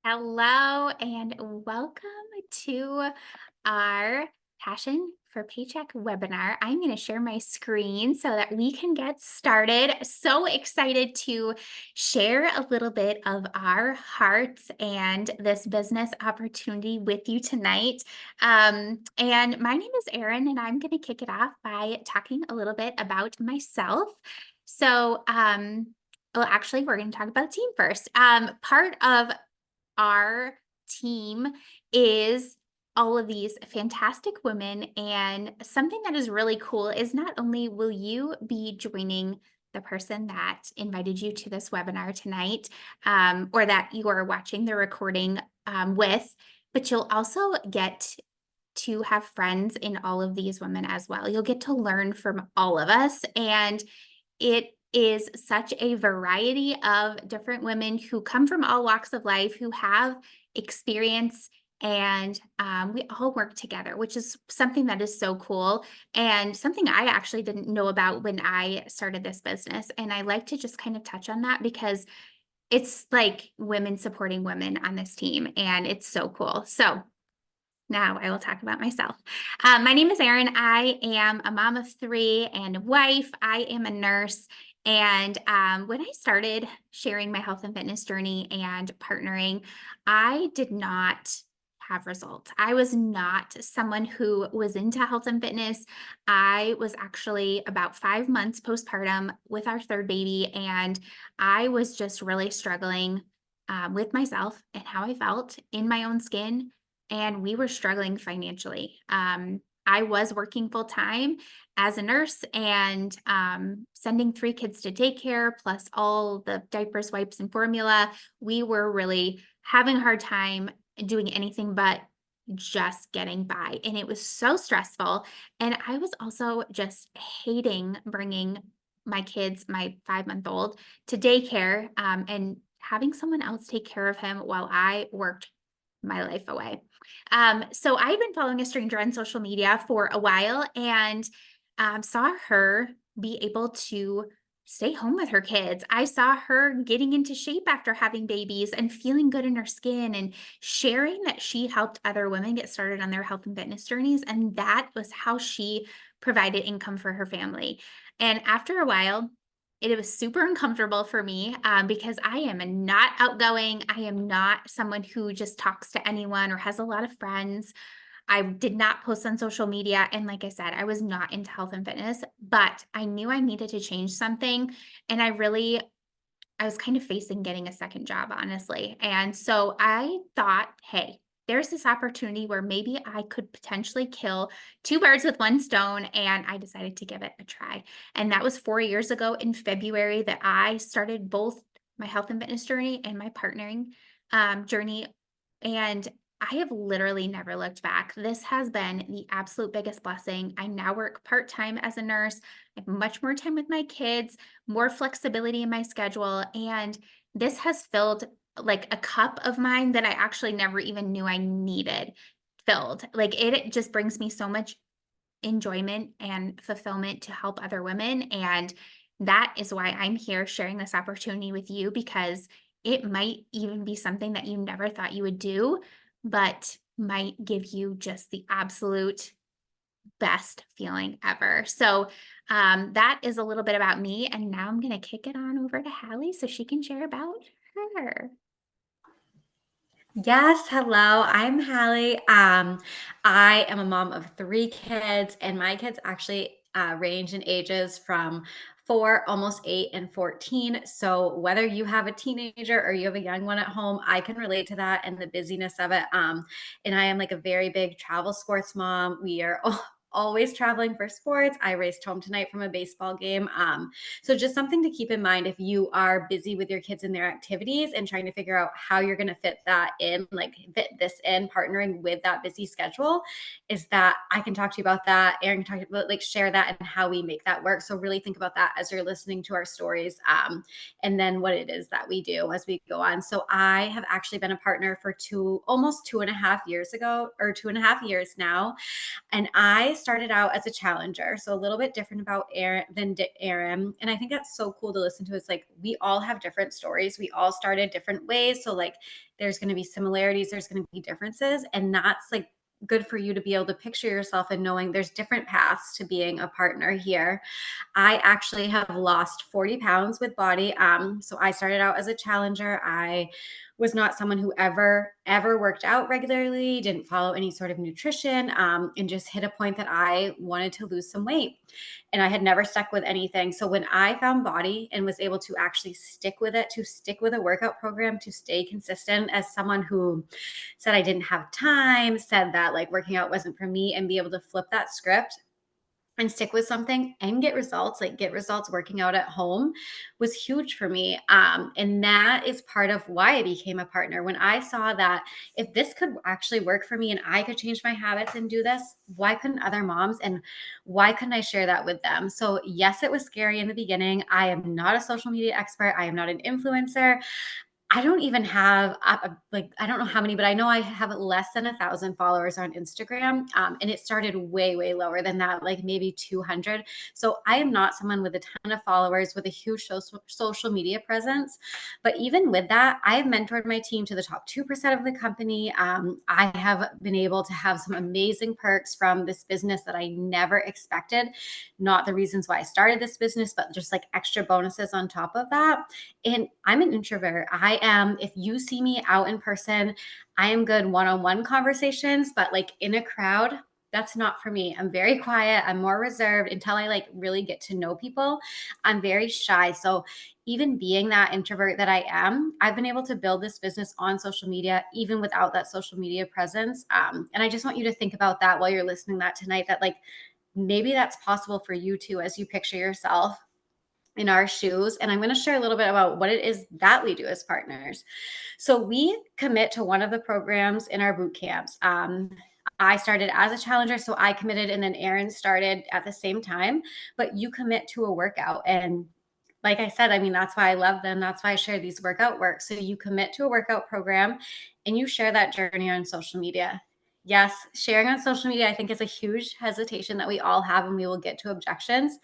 Hello and welcome to our Passion for Paycheck webinar. I'm going to share my screen so that we can get started. So excited to share a little bit of our hearts and this business opportunity with you tonight. And my name is Erin, and I'm going to kick it off by talking a little bit about myself. Well, actually, we're going to talk about the team first. Part of our team is all of these fantastic women. And something that is really cool is not only will you be joining the person that invited you to this webinar tonight, or that you are watching the recording with, but you'll also get to have friends in all of these women as well. You'll get to learn from all of us. And it is such a variety of different women who come from all walks of life, who have experience, and we all work together, which is something that is so cool and something I actually didn't know about when I started this business. And I like to just kind of touch on that because it's like women supporting women on this team, and it's so cool. So now I will talk about myself. My name is Erin. I am a mom of three and a wife. I am a nurse. And when I started sharing my health and fitness journey and partnering, I did not have results. I was not someone who was into health and fitness. I was actually about 5 months postpartum with our third baby, and I was just really struggling with myself and how I felt in my own skin, and we were struggling financially. I was working full time as a nurse and sending three kids to daycare, plus all the diapers, wipes, and formula. We were really having a hard time doing anything but just getting by. And it was so stressful. And I was also just hating bringing my kids, my 5-month-old, to daycare, and having someone else take care of him while I worked my life away. So I've been following a stranger on social media for a while, and saw her be able to stay home with her kids. I saw her getting into shape after having babies and feeling good in her skin and sharing that she helped other women get started on their health and fitness journeys. And that was how she provided income for her family. And after a while, it was super uncomfortable for me, because I am not outgoing. I am not someone who just talks to anyone or has a lot of friends. I did not post on social media. And like I said, I was not into health and fitness, but I knew I needed to change something. And I was kind of facing getting a second job, honestly. And so I thought, hey, there's this opportunity where maybe I could potentially kill two birds with one stone. And I decided to give it a try. And that was 4 years ago in February that I started both my health and fitness journey and my partnering journey. And I have literally never looked back. This has been the absolute biggest blessing. I now work part time as a nurse. I have much more time with my kids, more flexibility in my schedule. And this has filled like a cup of mine that I actually never even knew I needed filled. Like it just brings me so much enjoyment and fulfillment to help other women. And that is why I'm here sharing this opportunity with you, because it might even be something that you never thought you would do, but might give you just the absolute best feeling ever. So that is a little bit about me. And now I'm going to kick it on over to Hallie so she can share about her. Yes, hello. I'm Hallie. I am a mom of three kids, and my kids actually range in ages from 4, almost 8, and 14. So whether you have a teenager or you have a young one at home, I can relate to that and the busyness of it. And I am like a very big travel sports mom. We are always traveling for sports. I raced home tonight from a baseball game. So just something to keep in mind if you are busy with your kids and their activities and trying to figure out how you're going to fit that in, like fit this in, partnering with that busy schedule, is that I can talk to you about that. Erin can talk to you about, like, share that and how we make that work. So really think about that as you're listening to our stories, and then what it is that we do as we go on. So I have actually been a partner for almost 2.5 years ago, or 2.5 years now. And I started out as a challenger, so a little bit different about Aaron. And I think that's so cool to listen to. It's like we all have different stories. We all started different ways. So like there's going to be similarities, there's going to be differences, and that's like good for you to be able to picture yourself and knowing there's different paths to being a partner here. I actually have lost 40 pounds with body. So I started out as a challenger. I was not someone who ever worked out regularly, didn't follow any sort of nutrition, and just hit a point that I wanted to lose some weight. And I had never stuck with anything. So when I found body and was able to actually stick with it, to stick with a workout program, to stay consistent as someone who said I didn't have time, said that like working out wasn't for me, and be able to flip that script and stick with something and get results, like get results working out at home, was huge for me. And that is part of why I became a partner. When I saw that if this could actually work for me and I could change my habits and do this, why couldn't other moms, and why couldn't I share that with them? So yes, it was scary in the beginning. I am not a social media expert. I am not an influencer. I don't even have like I don't know how many, but I know I have less than 1,000 followers on Instagram, and it started way lower than that, like maybe 200. So I am not someone with a ton of followers with a huge social media presence. But even with that, I have mentored my team to the top 2% of the company. I have been able to have some amazing perks from this business that I never expected. Not the reasons why I started this business, but just like extra bonuses on top of that. And I'm an introvert. I am, if you see me out in person, I am good one on one conversations, but like in a crowd, that's not for me. I'm very quiet. I'm more reserved until I like really get to know people. I'm very shy. So, even being that introvert that I am, I've been able to build this business on social media, even without that social media presence. And I just want you to think about that while you're listening that tonight, that like maybe that's possible for you too, as you picture yourself in our shoes. And I'm going to share a little bit about what it is that we do as partners. So we commit to one of the programs in our boot camps. I started as a challenger, so I committed, and then Aaron started at the same time. But you commit to a workout, and like I said, I mean, that's why I love them. That's why I share these workout works. So you commit to a workout program and you share that journey on social media. Yes, sharing on social media, I think, is a huge hesitation that we all have, and we will get to objections.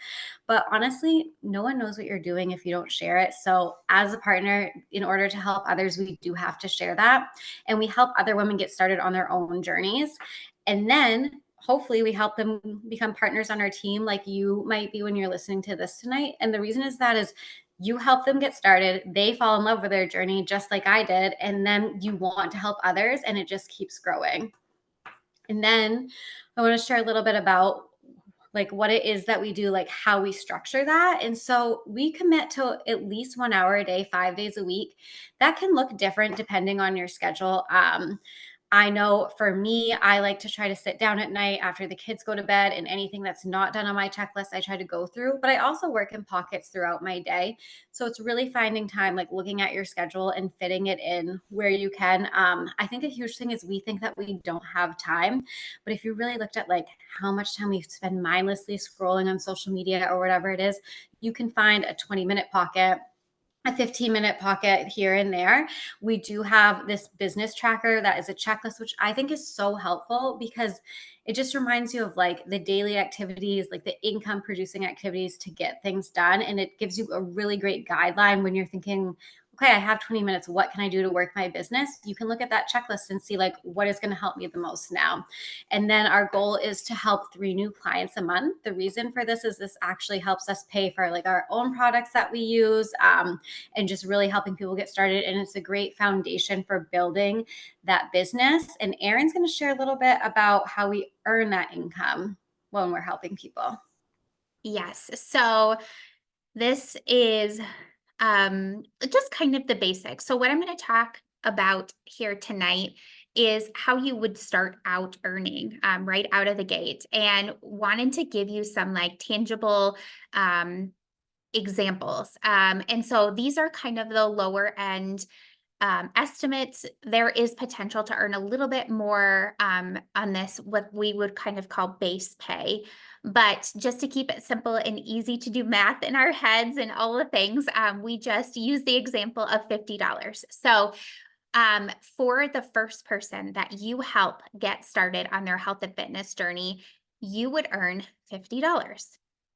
But honestly, no one knows what you're doing if you don't share it. So, as a partner, in order to help others, we do have to share that. And we help other women get started on their own journeys. And then hopefully we help them become partners on our team, like you might be when you're listening to this tonight. And the reason is that is you help them get started, they fall in love with their journey just like I did, and then you want to help others, and it just keeps growing. And then I want to share a little bit about like what it is that we do, like how we structure that. And so we commit to at least 1 hour a day, 5 days a week. That can look different depending on your schedule. I know for me, I like to try to sit down at night after the kids go to bed, and anything that's not done on my checklist, I try to go through. But I also work in pockets throughout my day. So it's really finding time, like looking at your schedule and fitting it in where you can. I think a huge thing is we think that we don't have time. But if you really looked at like how much time we spend mindlessly scrolling on social media or whatever it is, you can find a 20-minute pocket, a 15-minute pocket here and there. We do have this business tracker that is a checklist, which I think is so helpful because it just reminds you of like the daily activities, like the income producing activities to get things done. And it gives you a really great guideline when you're thinking, okay, I have 20 minutes. What can I do to work my business? You can look at that checklist and see like what is going to help me the most now. And then our goal is to help 3 new clients a month. The reason for this is this actually helps us pay for like our own products that we use, and just really helping people get started. And it's a great foundation for building that business. And Erin's going to share a little bit about how we earn that income when we're helping people. Yes. So this is just kind of the basics. So what I'm going to talk about here tonight is how you would start out earning right out of the gate, and wanted to give you some like tangible examples. And so these are kind of the lower end estimates. There is potential to earn a little bit more on this, what we would kind of call base pay. But just to keep it simple and easy to do math in our heads and all the things, we just use the example of $50. So for the first person that you help get started on their health and fitness journey, you would earn $50,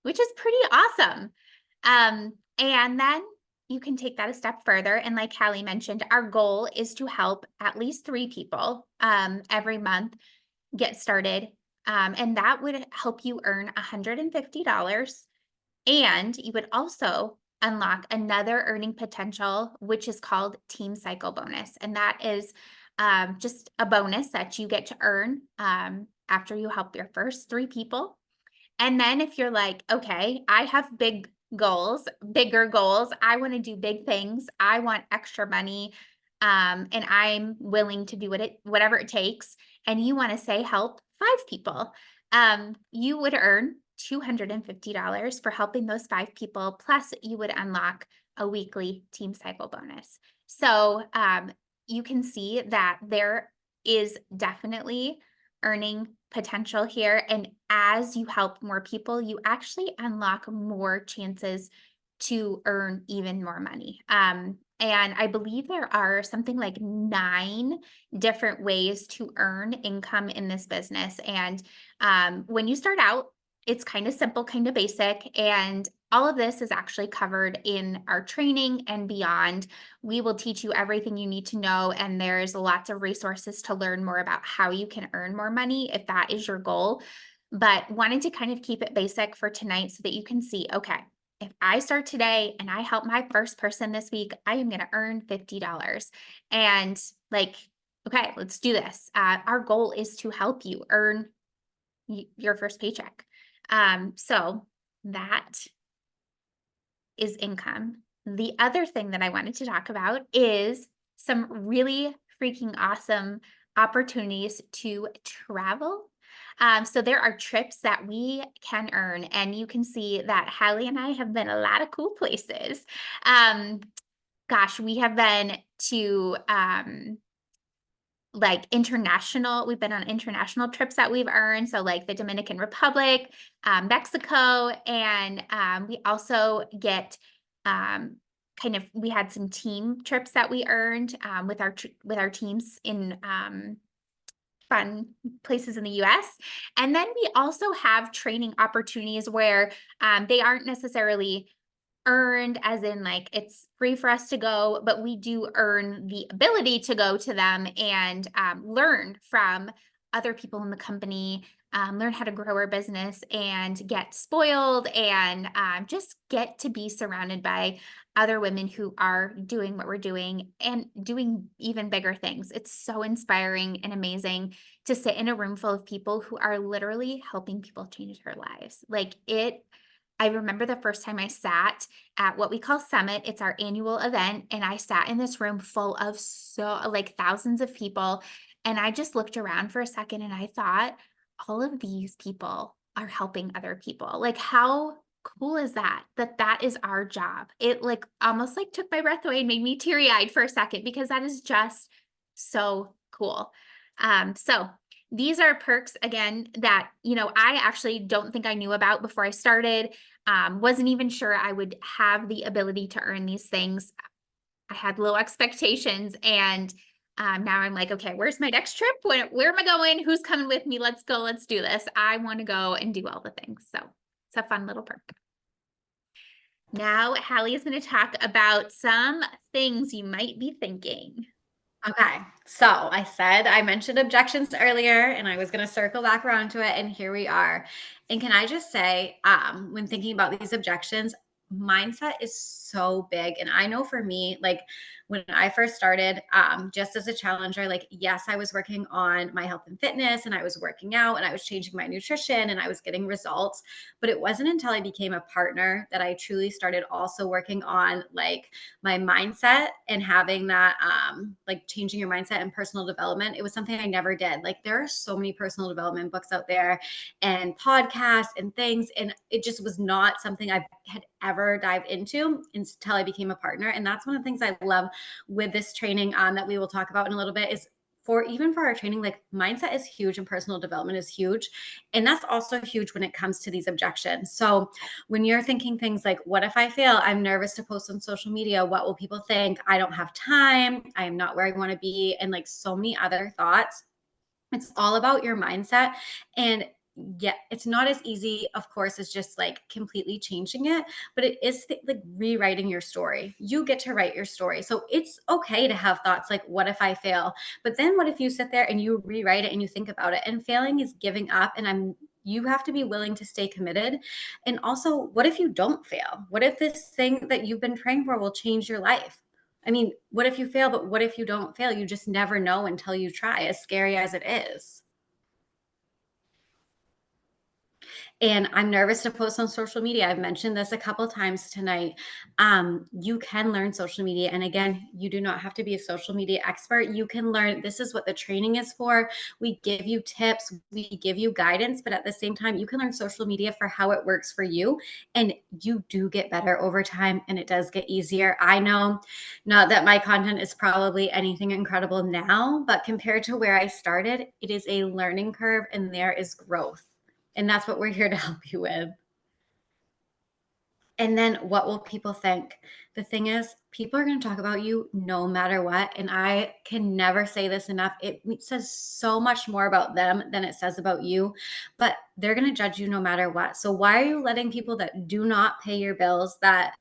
which is pretty awesome. And then you can take that a step further. And like Callie mentioned, our goal is to help at least 3 people every month get started. And that would help you earn $150. And you would also unlock another earning potential, which is called Team Cycle Bonus. And that is just a bonus that you get to earn after you help your first 3 people. And then if you're like, okay, I have bigger goals. I want to do big things. I want extra money. And I'm willing to do whatever it takes. And you want to say help 5 people. You would earn $250 for helping those 5 people. Plus you would unlock a weekly team cycle bonus. So you can see that there is definitely earning potential here. And as you help more people, you actually unlock more chances to earn even more money. And I believe there are something like 9 different ways to earn income in this business. And when you start out, it's kind of simple, kind of basic. And all of this is actually covered in our training and beyond. We will teach you everything you need to know. And there's lots of resources to learn more about how you can earn more money if that is your goal. But wanted to kind of keep it basic for tonight so that you can see, okay, if I start today and I help my first person this week, I am going to earn $50. And like, okay, let's do this. Our goal is to help you earn your first paycheck. So that is income. The other thing that I wanted to talk about is some really freaking awesome opportunities to travel. So there are trips that we can earn, and you can see that Hallie and I have been a lot of cool places. Um, Gosh, we have been to like we've been on international trips that we've earned. So like the Dominican Republic, Mexico, and we also get we had some team trips that we earned with our teams in fun places in the US. And then we also have training opportunities where they aren't necessarily earned as in like it's free for us to go, but we do earn the ability to go to them and learn from other people in the company, learn how to grow our business and get spoiled and just get to be surrounded by other women who are doing what we're doing and doing even bigger things. It's so inspiring and amazing to sit in a room full of people who are literally helping people change their lives. I remember the first time I sat at what we call Summit. It's our annual event. And I sat in this room full of thousands of people. And I just looked around for a second and I thought, all of these people are helping other people. Like, how cool is that? That is our job. It like almost like took my breath away and made me teary eyed for a second because that is just so cool. So these are perks again that, I actually don't think I knew about before I started. Wasn't even sure I would have the ability to earn these things. I had low expectations and now I'm like, okay, where's my next trip? Where am I going? Who's coming with me? Let's go. Let's do this. I want to go and do all the things. So it's a fun little perk. Now, Hallie is going to talk about some things you might be thinking. Okay, so I mentioned objections earlier, and I was going to circle back around to it, and here we are. And can I just say, when thinking about these objections, mindset is so big. And I know for me, like when I first started, just as a challenger, like yes, I was working on my health and fitness, and I was working out, and I was changing my nutrition, and I was getting results. But it wasn't until I became a partner that I truly started also working on like my mindset and having that like changing your mindset and personal development. It was something I never did. Like there are so many personal development books out there and podcasts and things, and it just was not something I had ever dived into until I became a partner. And that's one of the things I love with this training that we will talk about in a little bit is for our training, like mindset is huge and personal development is huge. And that's also huge when it comes to these objections. So when you're thinking things like, what if I fail? I'm nervous to post on social media. What will people think? I don't have time. I am not where I want to be. And like so many other thoughts. It's all about your mindset. And yeah, it's not as easy, of course, as just like completely changing it, but it is like rewriting your story. You get to write your story. So it's okay to have thoughts like, what if I fail? But then what if you sit there and you rewrite it and you think about it? And failing is giving up. And you have to be willing to stay committed. And also, what if you don't fail? What if this thing that you've been praying for will change your life? I mean, what if you fail, but what if you don't fail? You just never know until you try, as scary as it is. And I'm nervous to post on social media. I've mentioned this a couple times tonight. You can learn social media. And again, you do not have to be a social media expert. You can learn. This is what the training is for. We give you tips, we give you guidance, but at the same time, you can learn social media for how it works for you. And you do get better over time and it does get easier. I know not that my content is probably anything incredible now, but compared to where I started, it is a learning curve and there is growth. And that's what we're here to help you with. And then what will people think? The thing is, people are going to talk about you no matter what. And I can never say this enough. It says so much more about them than it says about you, but they're going to judge you no matter what. So, why are you letting people that do not pay your bills, that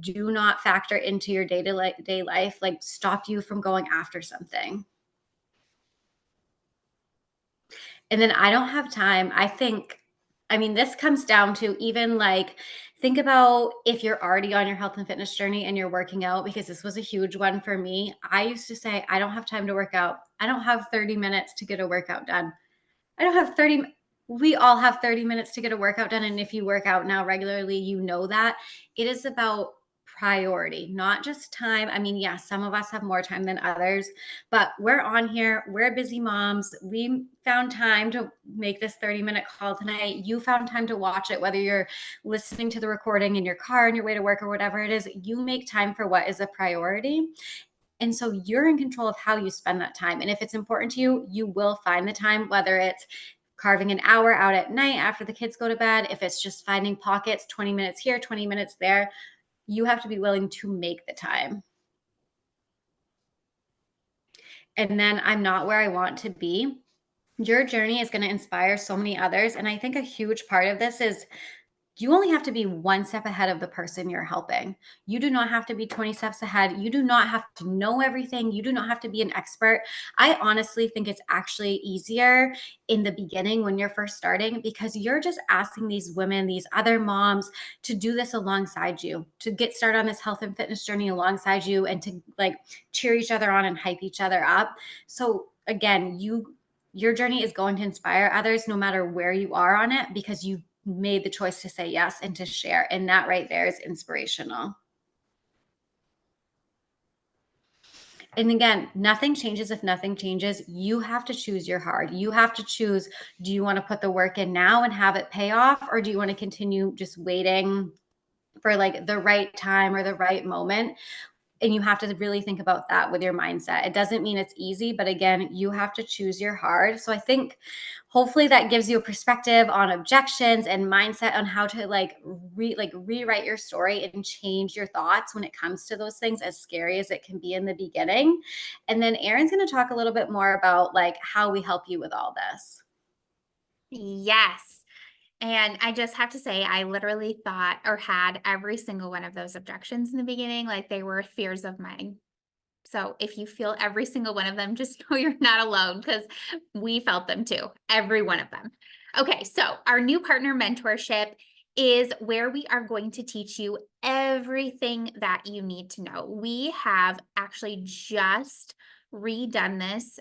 do not factor into your day to day life, like stop you from going after something? And then I don't have time. I mean, this comes down to even like, think about if you're already on your health and fitness journey and you're working out, because this was a huge one for me. I used to say, I don't have time to work out. I don't have 30 minutes to get a workout done. I don't have 30 We all have 30 minutes to get a workout done, and if you work out now regularly, you know that. It is about priority, not just time. I mean, yes, some of us have more time than others, but we're on here, we're busy moms. We found time to make this 30-minute call tonight. You found time to watch it, whether you're listening to the recording in your car on your way to work or whatever it is. You make time for what is a priority. And so you're in control of how you spend that time. And if it's important to you, you will find the time, whether it's carving an hour out at night after the kids go to bed, if it's just finding pockets, 20 minutes here, 20 minutes there, you have to be willing to make the time. And then I'm not where I want to be. Your journey is going to inspire so many others. And I think a huge part of this is you only have to be one step ahead of the person you're helping. You do not have to be 20 steps ahead. You do not have to know everything. You do not have to be an expert. I honestly think it's actually easier in the beginning when you're first starting, because you're just asking these women, these other moms, to do this alongside you, to get started on this health and fitness journey alongside you, and to like cheer each other on and hype each other up. So again, your journey is going to inspire others no matter where you are on it, because you made the choice to say yes and to share. And that right there is inspirational. And again, nothing changes if nothing changes. You have to choose your heart. You have to choose, do you want to put the work in now and have it pay off? Or do you want to continue just waiting for like the right time or the right moment? And you have to really think about that with your mindset. It doesn't mean it's easy, but again, you have to choose your hard. So I think hopefully that gives you a perspective on objections and mindset on how to rewrite your story and change your thoughts when it comes to those things, as scary as it can be in the beginning. And then Erin's going to talk a little bit more about like how we help you with all this. Yes. And I just have to say, I literally thought or had every single one of those objections in the beginning, like they were fears of mine. So if you feel every single one of them, just know you're not alone, because we felt them too, every one of them. Okay, so our new partner mentorship is where we are going to teach you everything that you need to know. We have actually just redone this.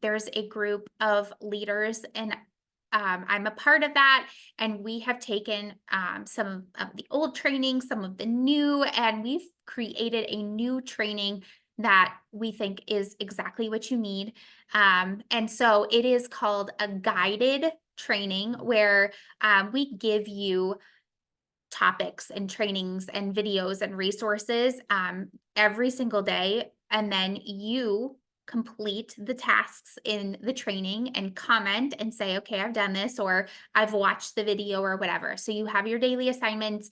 There's a group of leaders, and I'm a part of that. And we have taken some of the old training, some of the new, and we've created a new training that we think is exactly what you need. And so it is called a guided training, where we give you topics and trainings and videos and resources every single day. And then you complete the tasks in the training and comment and say, okay, I've done this, or I've watched the video, or whatever. So you have your daily assignments,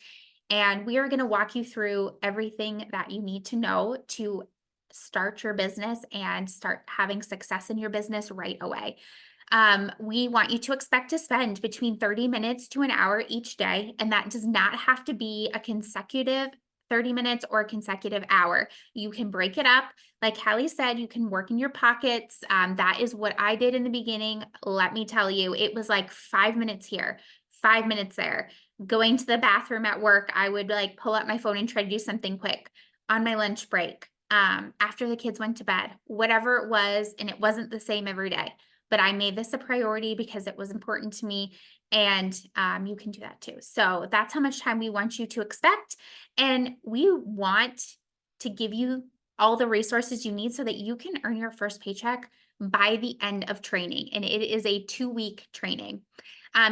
and we are going to walk you through everything that you need to know to start your business and start having success in your business right away. We want you to expect to spend between 30 minutes to an hour each day, and that does not have to be a consecutive 30 minutes or a consecutive hour. You can break it up. Like Hallie said, you can work in your pockets. That is what I did in the beginning. Let me tell you, it was like 5 minutes here, 5 minutes there. Going to the bathroom at work, I would like pull up my phone and try to do something quick on my lunch break, after the kids went to bed, whatever it was. And it wasn't the same every day, but I made this a priority because it was important to me. And you can do that too. So that's how much time we want you to expect. And we want to give you all the resources you need so that you can earn your first paycheck by the end of training. And it is a 2-week training.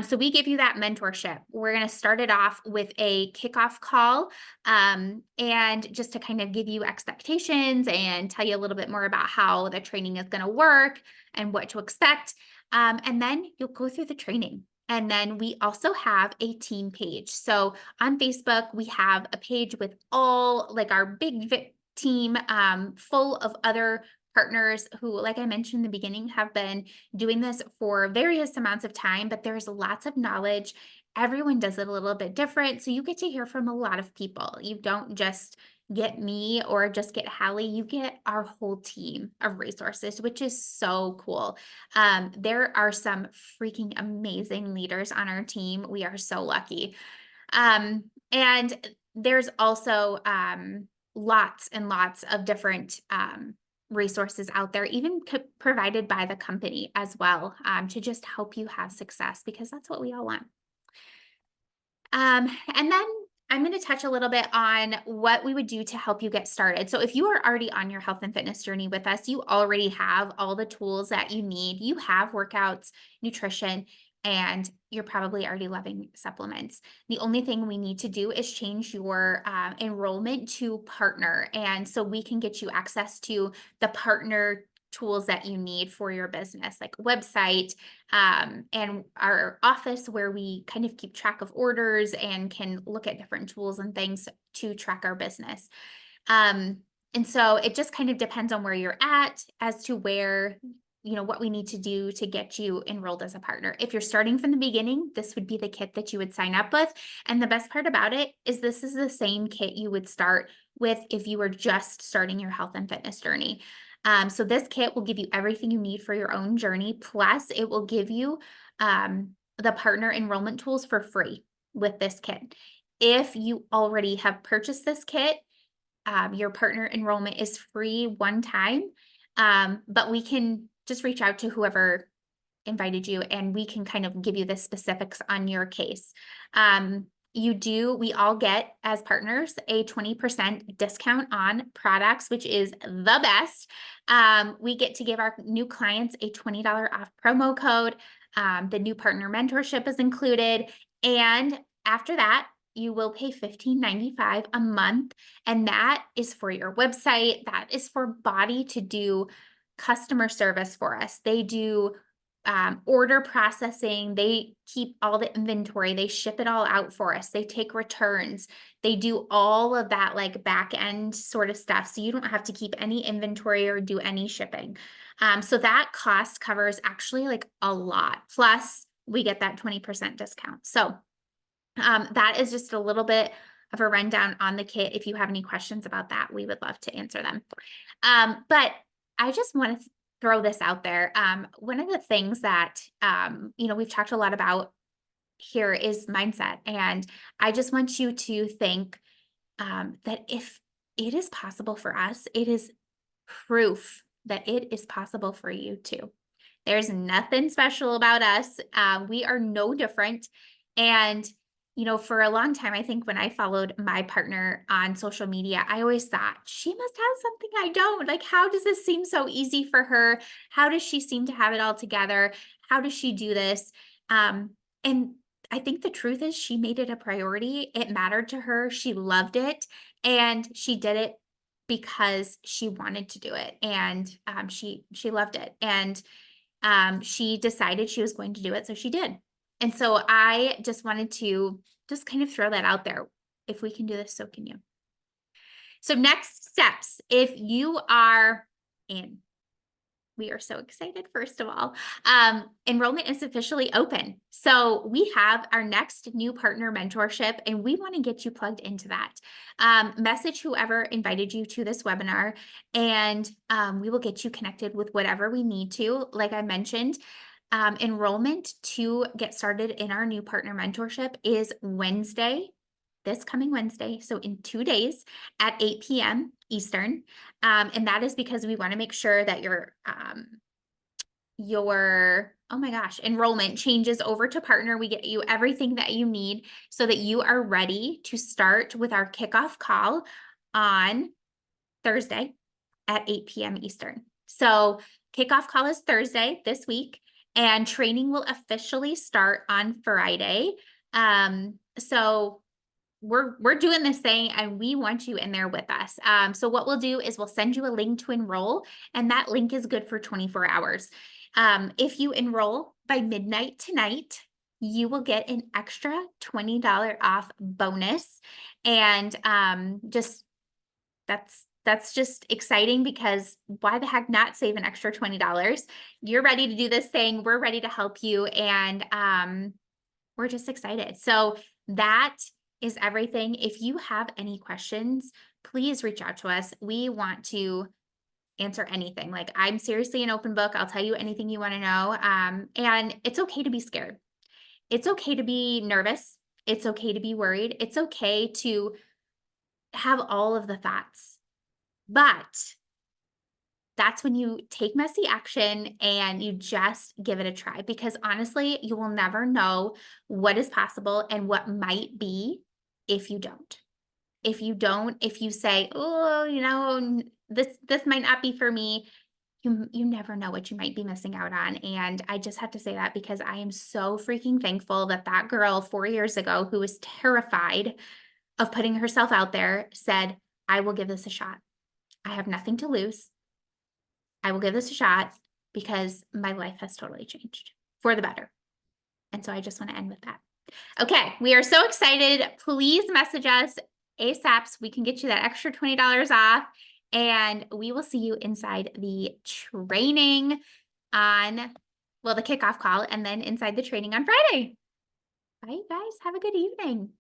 So we give you that mentorship. We're going to start it off with a kickoff call, and just to kind of give you expectations and tell you a little bit more about how the training is going to work and what to expect. And then you'll go through the training. And then we also have a team page. So on Facebook, we have a page with all like our big team, full of other partners who, like I mentioned in the beginning, have been doing this for various amounts of time, but there's lots of knowledge. Everyone does it a little bit different. So you get to hear from a lot of people. You don't just get me or just get Hallie, you get our whole team of resources, which is so cool. There are some freaking amazing leaders on our team. We are so lucky. And there's also lots and lots of different resources out there, even provided by the company as well, to just help you have success, because that's what we all want. And then I'm going to touch a little bit on what we would do to help you get started. So if you are already on your health and fitness journey with us, you already have all the tools that you need. You have workouts, nutrition, and you're probably already loving supplements. The only thing we need to do is change your enrollment to partner. And so we can get you access to the partner tools that you need for your business, like a website, and our office where we kind of keep track of orders and can look at different tools and things to track our business. Um, and so it just kind of depends on where you're at as to where, what we need to do to get you enrolled as a partner. If you're starting from the beginning, this would be the kit that you would sign up with. And the best part about it is this is the same kit you would start with if you were just starting your health and fitness journey. So this kit will give you everything you need for your own journey. Plus, it will give you the partner enrollment tools for free with this kit. If you already have purchased this kit, your partner enrollment is free one time, but we can just reach out to whoever invited you and we can kind of give you the specifics on your case. We all get as partners a 20% discount on products, which is the best. We get to give our new clients a $20 off promo code. The new partner mentorship is included. And after that, you will pay $15.95 a month. And that is for your website. That is for Body to do customer service for us. They do order processing. They keep all the inventory. They ship it all out for us. They take returns. They do all of that like back end sort of stuff. So you don't have to keep any inventory or do any shipping. So that cost covers actually like a lot. Plus we get that 20% discount. So that is just a little bit of a rundown on the kit. If you have any questions about that, we would love to answer them. But I just want to throw this out there. One of the things that, we've talked a lot about here is mindset. And I just want you to think that if it is possible for us, it is proof that it is possible for you too. There's nothing special about us. We are no different. And for a long time, I think when I followed my partner on social media, I always thought she must have something I don't. Like, how does this seem so easy for her? How does she seem to have it all together? How does she do this? And I think the truth is she made it a priority. It mattered to her. She loved it. And she did it because she wanted to do it. And she loved it. And she decided she was going to do it. So she did. And so I just wanted to just kind of throw that out there. If we can do this, so can you. So next steps, if you are in, We are so excited, first of all. Enrollment is officially open. So we have our next new partner mentorship, and we want to get you plugged into that. Message whoever invited you to this webinar, and we will get you connected with whatever we need to. Like I mentioned, enrollment to get started in our new partner mentorship is Wednesday, this coming Wednesday. So in 2 days at 8 p.m. Eastern. And that is because we want to make sure that your oh my gosh, enrollment changes over to partner. We get you everything that you need so that you are ready to start with our kickoff call on Thursday at 8 p.m. Eastern. So kickoff call is Thursday this week, and training will officially start on Friday. So we're doing this thing and we want you in there with us. So what we'll do is we'll send you a link to enroll, and that link is good for 24 hours. If you enroll by midnight tonight, you will get an extra $20 off bonus. And just that's just exciting, because why the heck not save an extra $20? You're ready to do this thing. We're ready to help you. And we're just excited. So that is everything. If you have any questions, please reach out to us. We want to answer anything. Like, I'm seriously an open book. I'll tell you anything you want to know. And it's okay to be scared. It's okay to be nervous. It's okay to be worried. It's okay to have all of the thoughts. But that's when you take messy action and you just give it a try, because honestly, you will never know what is possible and what might be if you don't. If you say, oh, this might not be for me, you never know what you might be missing out on. And I just have to say that because I am so freaking thankful that that girl 4 years ago, who was terrified of putting herself out there, said, I will give this a shot. I have nothing to lose. I will give this a shot, because my life has totally changed for the better. And so I just want to end with that. Okay, we are so excited. Please message us ASAP so we can get you that extra $20 off. And we will see you inside the training on, well, the kickoff call, and then inside the training on Friday. Bye, guys. Have a good evening.